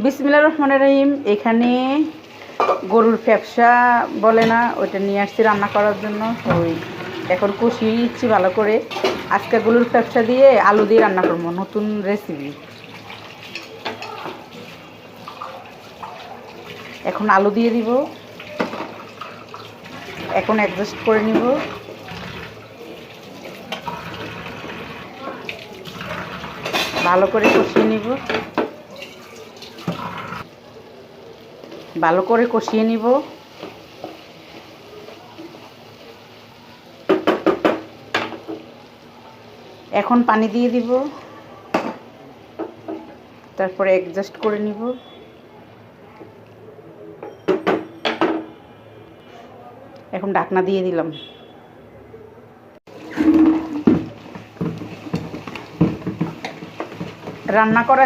বিসমিল্লাহির রহমানির রহিম। এখানে গরুর ফ্যাপসা বলে না, ওইটা নিয়ে আসছি রান্না করার জন্য। ওই এখন কষিয়ে নিচ্ছি ভালো করে। আজকে গরুর ফ্যাপসা দিয়ে আলু দিয়ে রান্না করবো, নতুন রেসিপি। এখন আলু দিয়ে দিব, এখন অ্যাডজাস্ট করে নিব। ভালো করে কষিয়ে নিব, ভালো করে কষিয়ে নিব। এখন পানি দিয়ে দিব, তারপরে অ্যাডজাস্ট করে নিব। এখন ঢাকনা দিয়ে দিলাম। রান্না করা